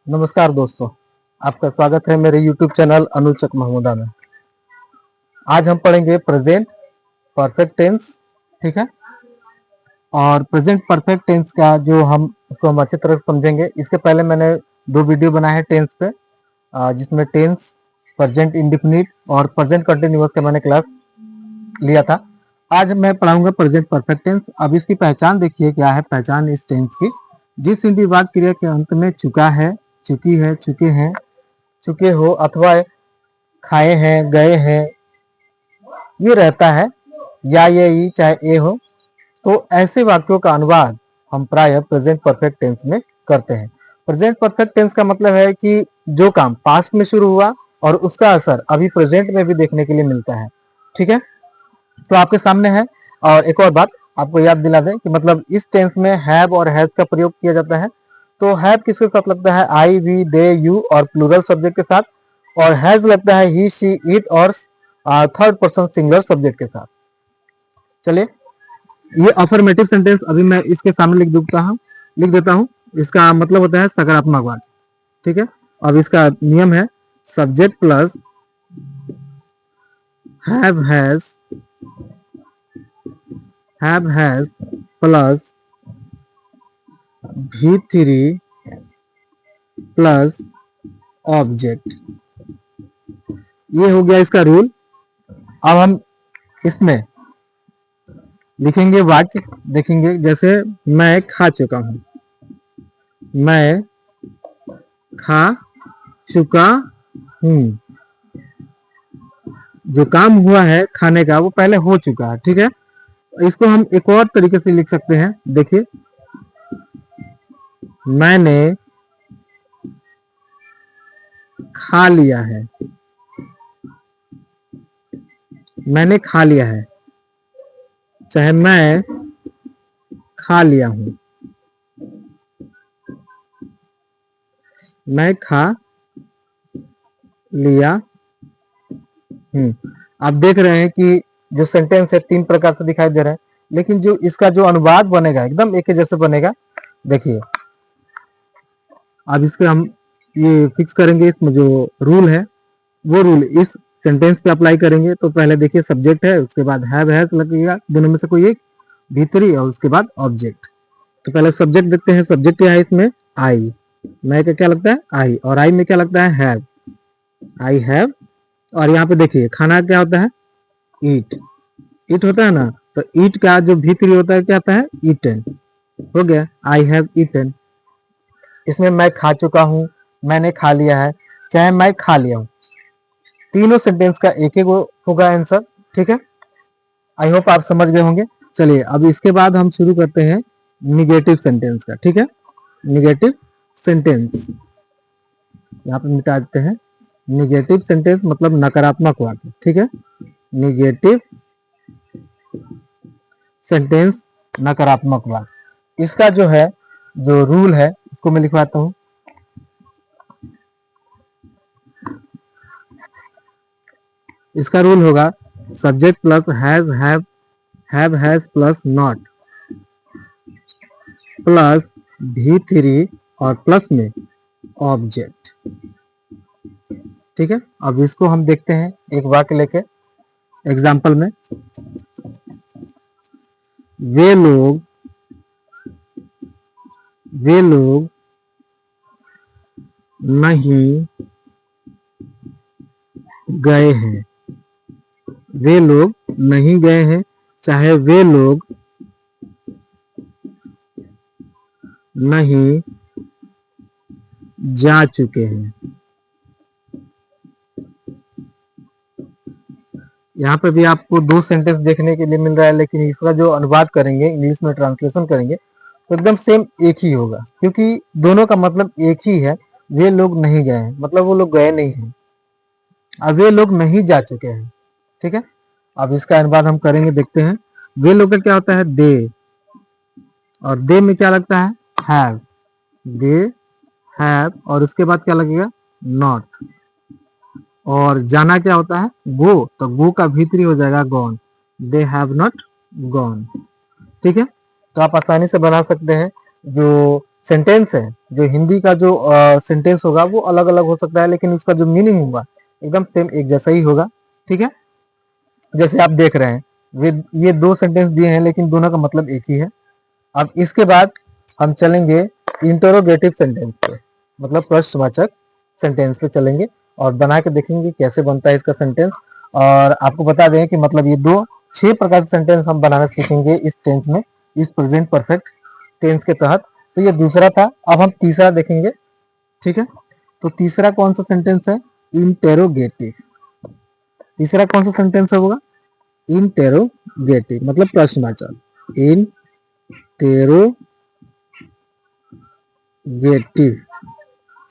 नमस्कार दोस्तों, आपका स्वागत है मेरे YouTube चैनल अनुचक महमूदा में। आज हम पढ़ेंगे प्रेजेंट परफेक्ट टेंस। ठीक है, और प्रेजेंट परफेक्ट टेंस का जो हम अच्छी तरह समझेंगे। इसके पहले मैंने 2 वीडियो बनाए हैं टेंस पे, जिसमें टेंस प्रेजेंट इंडेफिनिट और प्रेजेंट कंटिन्यूअस का मैंने क्लास लिया था। आज मैं पढ़ाऊंगा प्रेजेंट परफेक्ट टेंस। अब इसकी पहचान देखिए, क्या है पहचान इस टेंस की। जिस हिंदी वाक्य क्रिया के अंत में चुका है, चुकी है, चुके हैं, चुके हो अथवा खाए हैं, गए हैं ये रहता है, या ये ई चाहे ए हो, तो ऐसे वाक्यों का अनुवाद हम प्राय प्रेजेंट परफेक्ट टेंस में करते हैं। प्रेजेंट परफेक्ट टेंस का मतलब है कि जो काम पास्ट में शुरू हुआ और उसका असर अभी प्रेजेंट में भी देखने के लिए मिलता है। ठीक है, तो आपके सामने है। और एक और बात आपको याद दिला दें कि मतलब इस टेंस में हैव और हैज का प्रयोग किया जाता है। तो हैव किसके साथ लगता है? आई, वी, दे, यू और प्लूरल सब्जेक्ट के साथ, और हैज लगता है ही, शी, इट और थर्ड पर्सन सिंगुलर सब्जेक्ट के साथ। चलिए, ये अफर्मेटिव सेंटेंस अभी मैं इसके सामने लिख देता हूं। इसका मतलब होता है सकारात्मक वाक्य। ठीक है, अब इसका नियम है subject plus have has plus V3 plus object. ये हो गया इसका रूल। अब हम इसमें लिखेंगे वाक्य, देखेंगे। जैसे मैं खा चुका हूं, मैं खा चुका हूं। जो काम हुआ है खाने का वो पहले हो चुका है। ठीक है, इसको हम एक और तरीके से लिख सकते हैं। देखिए, मैंने खा लिया है, मैंने खा लिया है, चाहे मैं खा लिया हूं, मैं खा लिया हूं। आप देख रहे हैं कि जो सेंटेंस है 3 प्रकार से दिखाई दे रहा है, लेकिन जो इसका जो अनुवाद बनेगा एकदम एक ही जैसे बनेगा। देखिए, अब इसके हम ये फिक्स करेंगे। इसमें जो रूल है वो रूल इस सेंटेंस पे अप्लाई करेंगे। तो पहले देखिए, सब्जेक्ट है, उसके बाद हैव हैज लगेगा, दोनों में से कोई एक, भीतरी, और उसके बाद ऑब्जेक्ट। तो पहले सब्जेक्ट देखते हैं। सब्जेक्ट क्या है इसमें? आई। मैं का क्या लगता है? आई। और आई में क्या लगता है? हैव। I have. और यहाँ पे देखिए, खाना क्या होता है? ईट। ईट होता है ना, तो ईट का जो भीतरी होता है क्या आता है? ईटन। हो गया, आई हैव ईटन। इसमें मैं खा चुका हूं, मैंने खा लिया है, चाहे मैं खा लिया हूं, तीनों सेंटेंस का एक एक होगा आंसर। ठीक है, आई होप आप समझ गए होंगे। चलिए, अब इसके बाद हम शुरू करते हैं निगेटिव सेंटेंस का। ठीक है, निगेटिव सेंटेंस यहाँ पे मिटा देते हैं। निगेटिव सेंटेंस मतलब नकारात्मक वाक्य। ठीक है, निगेटिव सेंटेंस नकारात्मक वाक्य। इसका जो है जो रूल है इसको मैं लिखवाता हूं। इसका रूल होगा subject plus have has plus not plus V3 और प्लस में ऑब्जेक्ट। ठीक है, अब इसको हम देखते हैं एक वाक्य लेके एग्जाम्पल में। वे लोग नहीं गए हैं, वे लोग नहीं गए हैं, चाहे वे लोग नहीं जा चुके हैं। यहाँ पे भी आपको 2 सेंटेंस देखने के लिए मिल रहा है, लेकिन इसका जो अनुवाद करेंगे, इंग्लिश में ट्रांसलेशन करेंगे, तो एकदम सेम एक ही होगा, क्योंकि दोनों का मतलब एक ही है। वे लोग नहीं गए हैं मतलब वो लोग गए नहीं हैं, अब वे लोग नहीं जा चुके हैं। ठीक है, अब इसका अनुवाद हम करेंगे, देखते हैं। वे लोग का क्या होता है? दे। और दे में क्या लगता है? हैव। दे हैव, और उसके बाद क्या लगेगा? नॉट। और जाना क्या होता है? गो। तो गो का भीतरी हो जाएगा gone. They have not gone. ठीक है, तो आप आसानी से बना सकते हैं। जो सेंटेंस है, जो हिंदी का जो सेंटेंस होगा वो अलग अलग हो सकता है, लेकिन उसका जो मीनिंग होगा एकदम सेम एक जैसा ही होगा। ठीक है, जैसे आप देख रहे हैं ये दो सेंटेंस दिए हैं लेकिन दोनों का मतलब एक ही है। अब इसके बाद हम चलेंगे इंटरोगेटिव सेंटेंस पे, मतलब प्रश्नवाचक सेंटेंस पे चलेंगे और बना के देखेंगे कैसे बनता है इसका सेंटेंस। और आपको बता दें कि मतलब ये 6 प्रकार के सेंटेंस हम बनाना सीखेंगे इस टेंस में, इस प्रेजेंट परफेक्ट टेंस के तहत। तो ये दूसरा था, अब हम तीसरा देखेंगे। ठीक है, तो तीसरा कौन सा सेंटेंस है? इंटेरोगेटिव। तीसरा कौन सा सेंटेंस होगा? इंटेरोगेटिव मतलब प्रश्नवाचक। इंटेरोगेटिव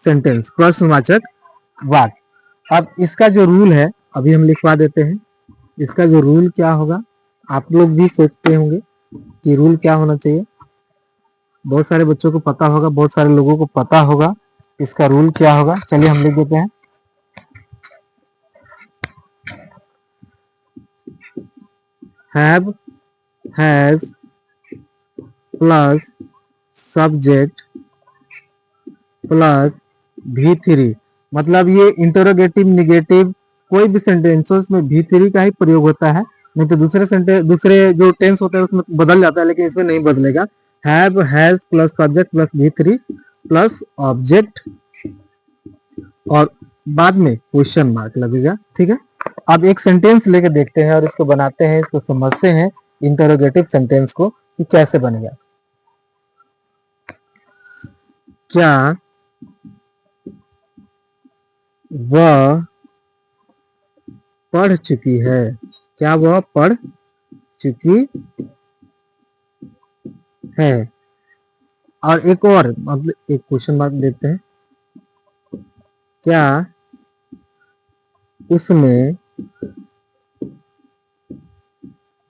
सेंटेंस, प्रश्नवाचक वाक्य। अब इसका जो रूल है अभी हम लिखवा देते हैं। इसका जो रूल क्या होगा, आप लोग भी सोचते होंगे कि रूल क्या होना चाहिए। बहुत सारे बच्चों को पता होगा, बहुत सारे लोगों को पता होगा इसका रूल क्या होगा। चलिए हम लिख देते हैं। Have, has plus subject plus V3, मतलब ये इंटरोगेटिव निगेटिव कोई भी सेंटेंस हो इसमें V3 का ही प्रयोग होता है। नहीं तो दूसरे सेंटेंस, दूसरे जो टेंस होता है उसमें बदल जाता है, लेकिन इसमें नहीं बदलेगा। Have, has plus subject plus V3 plus object और बाद में क्वेश्चन मार्क लगेगा। ठीक है, अब एक सेंटेंस लेके देखते हैं और इसको बनाते हैं, इसको समझते हैं इंटरोगेटिव सेंटेंस को कि कैसे बनेगा। क्या वह पढ़ चुकी है? क्या वह पढ़ चुकी है? और एक और मतलब एक क्वेश्चन मार्क देते हैं। क्या उसने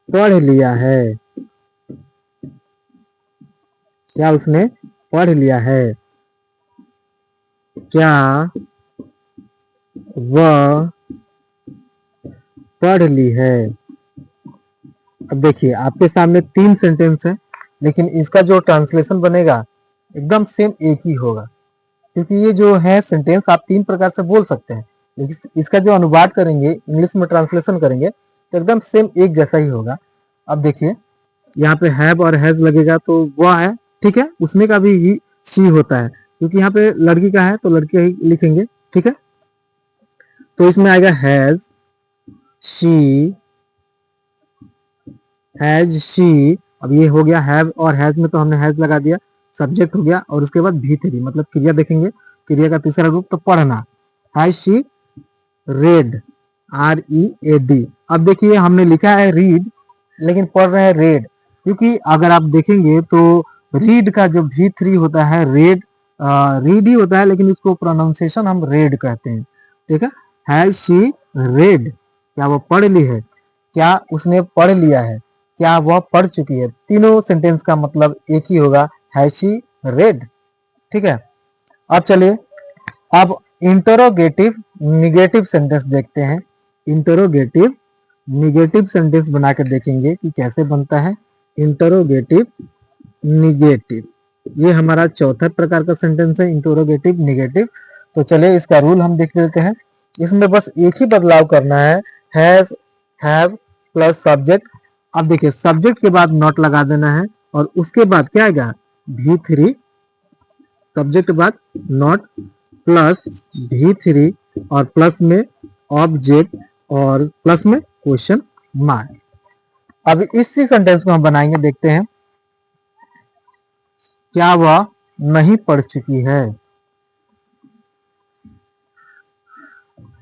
पढ़ लिया है? क्या उसने पढ़ लिया है? क्या वह पढ़ ली है? अब देखिए आपके सामने 3 सेंटेंस है, लेकिन इसका जो ट्रांसलेशन बनेगा एकदम सेम एक ही होगा, क्योंकि ये जो है सेंटेंस आप 3 प्रकार से बोल सकते हैं, लेकिन इसका जो अनुवाद करेंगे, इंग्लिश में ट्रांसलेशन करेंगे तो एकदम सेम एक जैसा ही होगा। अब देखिए यहाँ पे हैव और हैज लगेगा तो वह है, ठीक है, उसने का भी ही शी होता है, क्योंकि यहाँ पे लड़की का है तो लड़की ही लिखेंगे। ठीक है, तो इसमें आएगा हैज, शी, हैज, शी। अब ये हो गया हैव और हैज में तो हमने हैज लगा दिया, सब्जेक्ट हो गया और उसके बाद V3 मतलब क्रिया देखेंगे, क्रिया का तीसरा रूप तो पढ़ना। Has she red, READ। अब देखिए हमने लिखा है रीड लेकिन पढ़ रहे हैं रेड, क्योंकि अगर आप देखेंगे तो रीड का जो V3 होता है रेड, रीड ही होता है, लेकिन इसको प्रोनाउंसिएशन हम रेड कहते हैं। ठीक है, हैज शी रेड, क्या वो पढ़ ली है? क्या उसने पढ़ लिया है? क्या वह पढ़ चुकी है? तीनों सेंटेंस का मतलब एक ही होगा, हैज शी रेड। ठीक है, अब चलिए अब इंटरोगेटिव निगेटिव सेंटेंस देखते हैं। इंटरोगेटिव निगेटिव सेंटेंस बना के देखेंगे कि कैसे बनता है इंटरोगेटिव निगेटिव। ये हमारा चौथा प्रकार का सेंटेंस है, इंटरोगेटिव निगेटिव। तो चलिए इसका रूल हम देख लेते हैं। इसमें बस एक ही बदलाव करना है, हैज, हैव प्लस सब्जेक्ट। अब देखिए सब्जेक्ट के बाद नॉट लगा देना है और उसके बाद क्या आएगा? V3, सब्जेक्ट के बाद नॉट प्लस V3 और प्लस में ऑब्जेक्ट और प्लस में क्वेश्चन मार्क। अब इसी सेंटेंस को हम बनाएंगे, देखते हैं। क्या वह नहीं पढ़ चुकी है?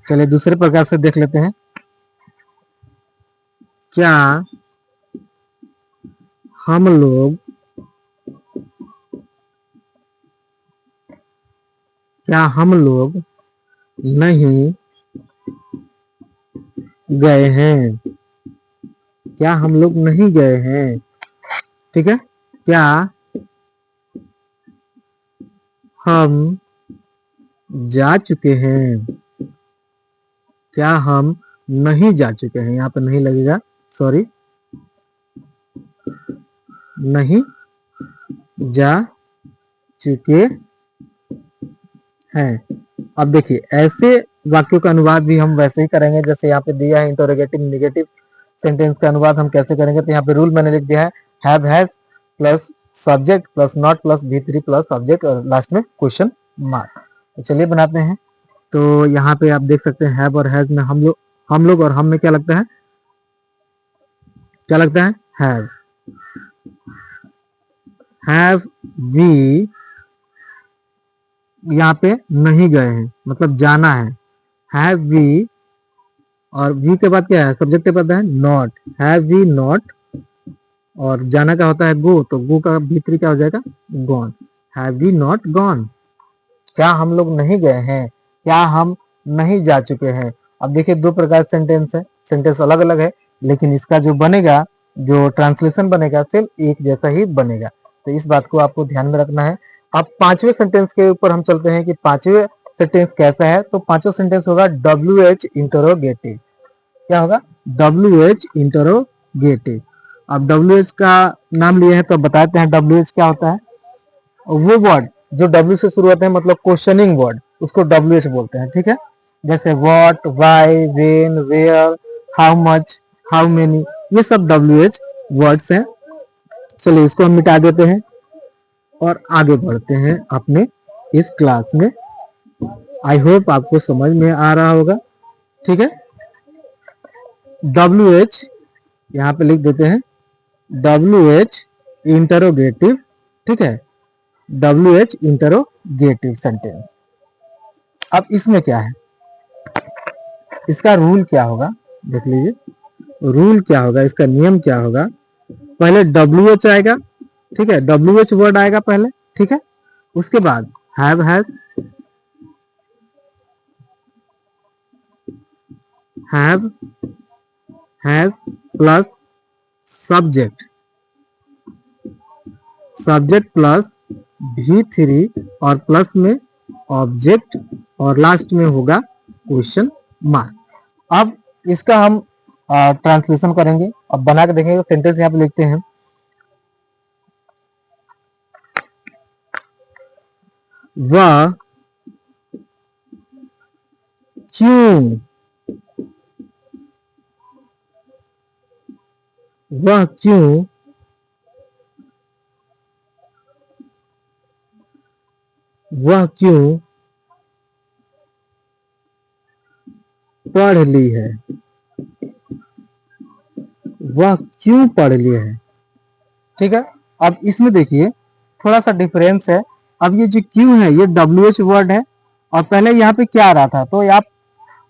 चलिए दूसरे प्रकार से देख लेते हैं। क्या हम लोग नहीं गए हैं? क्या हम लोग नहीं गए हैं? ठीक है, क्या हम जा चुके हैं? क्या हम नहीं जा चुके हैं? यहाँ पर नहीं लगेगा, सॉरी, नहीं जा चुके हैं। अब देखिए ऐसे वाक्यों का अनुवाद भी हम वैसे ही करेंगे जैसे यहाँ पे दिया है इंटरोगेटिव निगेटिव सेंटेंस का अनुवाद हम कैसे करेंगे। तो यहाँ पे रूल मैंने लिख दिया है have has plus subject plus not plus V3 plus subject और लास्ट में क्वेश्चन मार्क। तो चलिए बनाते हैं। तो यहाँ पे आप देख सकते हैं हैव और हैज में हम लोग और हम में क्या लगता है, क्या लगता है हैव वी यहाँ पे नहीं गए हैं मतलब जाना है, हैव वी और वी के बाद क्या है सब्जेक्ट के बाद है नॉट, हैव वी नॉट और जाना का होता है गो, तो गो का भीतरी क्या हो जाएगा gone, have we not gone, क्या हम लोग नहीं गए हैं, क्या हम नहीं जा चुके हैं। अब देखिए दो प्रकार सेंटेंस है, सेंटेंस अलग अलग है लेकिन इसका जो बनेगा जो ट्रांसलेशन बनेगा सेम एक जैसा ही बनेगा। तो इस बात को आपको ध्यान में रखना है। अब पांचवें सेंटेंस के ऊपर हम चलते हैं कि पांचवें सेंटेंस कैसा है। तो पांचवा सेंटेंस होगा WH इंटरोगेटिव। क्या होगा WH इंटरोगेटिव। अब WH का नाम लिए हैं तो बताते हैं WH क्या होता है। वो वर्ड जो W से शुरू होते हैं मतलब क्वेश्चनिंग वर्ड उसको WH बोलते हैं, ठीक है। जैसे what, why, when, where, how much, how many, ये सब WH वर्ड्स हैं। चलिए इसको हम मिटा देते हैं और आगे बढ़ते हैं अपने इस क्लास में। आई होप आपको समझ में आ रहा होगा, ठीक है। WH यहाँ पे लिख देते हैं WH इंटरोगेटिव, ठीक है, WH इंटरोगेटिव सेंटेंस। अब इसमें क्या है, इसका रूल क्या होगा देख लीजिए। रूल क्या होगा, इसका नियम क्या होगा। पहले WH आएगा, ठीक है, WH वर्ड आएगा पहले, ठीक है। उसके बाद have has plus subject, subject plus V3 और प्लस में ऑब्जेक्ट और लास्ट में होगा क्वेश्चन मार्क। अब इसका हम ट्रांसलेशन करेंगे। अब बना के देखेंगे सेंटेंस यहाँ पे लिखते हैं वह क्यों, वह क्यों वह क्यों पढ़ ली है, वह क्यों पढ़ ली है, ठीक है। अब इसमें देखिए थोड़ा सा डिफरेंस है। अब ये जो क्यों है ये WH वर्ड है और पहले यहाँ पे क्या आ रहा था, तो आप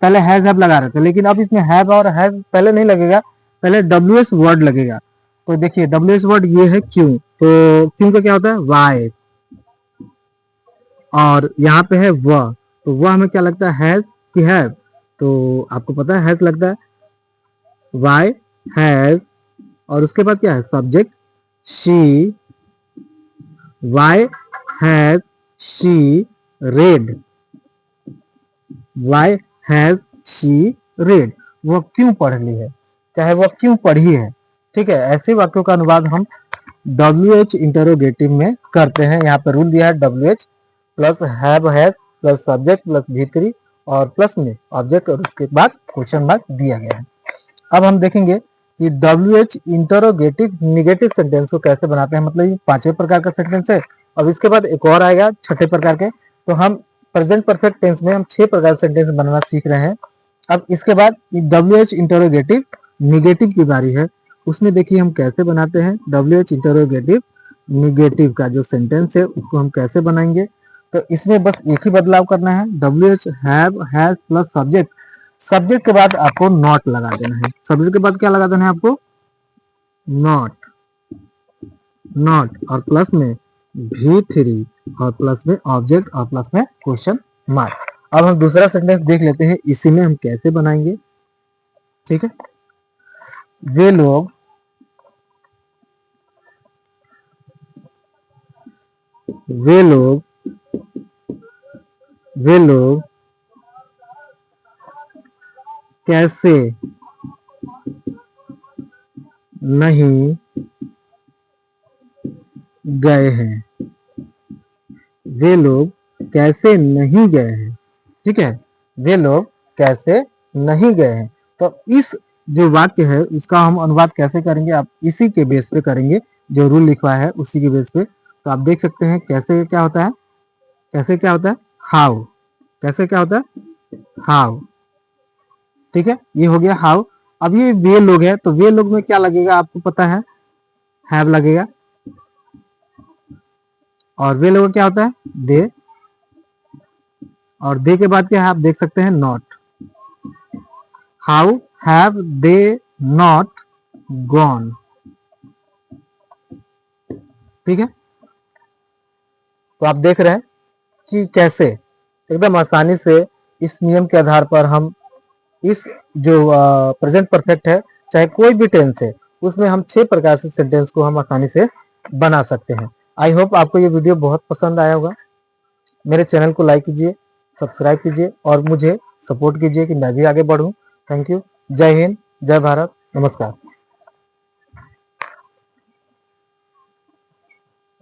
पहले हैज हैव लगा रहे थे लेकिन अब इसमें हैव और हैज पहले नहीं लगेगा, पहले WH वर्ड लगेगा। तो देखिए WH वर्ड ये है क्यों, तो क्यों का क्या होता है वाई और यहाँ पे है वह, तो वह हमें क्या लगता है हैज कि हैव, तो आपको पता है हैज लगता है वाई हैज और उसके बाद क्या है subject she, why has she read, why has she read, वह क्यों पढ़ ली है, चाहे वह क्यों पढ़ी है, ठीक है। ऐसे वाक्यों का अनुवाद हम WH इंटरोगेटिव में करते हैं। यहाँ पे रूल दिया है WH plus have has plus subject plus V3 और प्लस में ऑब्जेक्ट और उसके बाद क्वेश्चन मार्क दिया गया है। अब हम देखेंगे कि WH इंटरोगेटिव निगेटिव सेंटेंस को कैसे बनाते हैं, मतलब ये पांचवें प्रकार का सेंटेंस है। अब इसके बाद एक और आएगा छठे प्रकार के। तो हम प्रेजेंट परफेक्ट टेंस में हम 6 प्रकार सेंटेंस बनाना सीख रहे हैं। अब इसके बाद WH इंटरोगेटिव निगेटिव की बारी है। उसमें देखिए हम कैसे बनाते हैं WH इंटरोगेटिव निगेटिव का जो सेंटेंस है उसको हम कैसे बनाएंगे। तो इसमें बस एक ही बदलाव करना है, WH have has plus subject, subject के बाद आपको नॉट लगा देना है। सब्जेक्ट के बाद क्या लगा देना है आपको नॉट, नॉट और प्लस में V3 और प्लस में ऑब्जेक्ट और प्लस में क्वेश्चन मार्क। अब हम दूसरा सेंटेंस देख लेते हैं इसी में हम कैसे बनाएंगे, ठीक है। वे लोग वे लोग वे लोग कैसे नहीं गए हैं, वे लोग कैसे नहीं गए हैं। ठीक है, वे लोग कैसे नहीं गए हैं। तो इस जो वाक्य है उसका हम अनुवाद कैसे करेंगे, आप इसी के बेस पे करेंगे, जो रूल लिखा है उसी के बेस पे। तो आप देख सकते हैं कैसे क्या होता है, कैसे क्या होता है, हाउ, कैसे क्या होता है, हाउ। ठीक है, ये हो गया हाउ। अब ये वे लोग है, तो वे लोग में क्या लगेगा आपको पता है, हैव लगेगा। और वे लोग क्या होता है, दे। और दे के बाद क्या है, आप देख सकते हैं not. How have they not gone. ठीक है, तो आप देख रहे हैं कि कैसे एकदम आसानी से इस नियम के आधार पर हम इस जो प्रेजेंट परफेक्ट है, चाहे कोई भी टेंस है, उसमें हम 6 प्रकार से सेंटेंस को हम आसानी से बना सकते हैं। आई होप आपको ये वीडियो बहुत पसंद आया होगा। मेरे चैनल को लाइक कीजिए, सब्सक्राइब कीजिए और मुझे सपोर्ट कीजिए कि मैं भी आगे बढ़ूं। Thank you. जय हिंद, जय भारत, नमस्कार।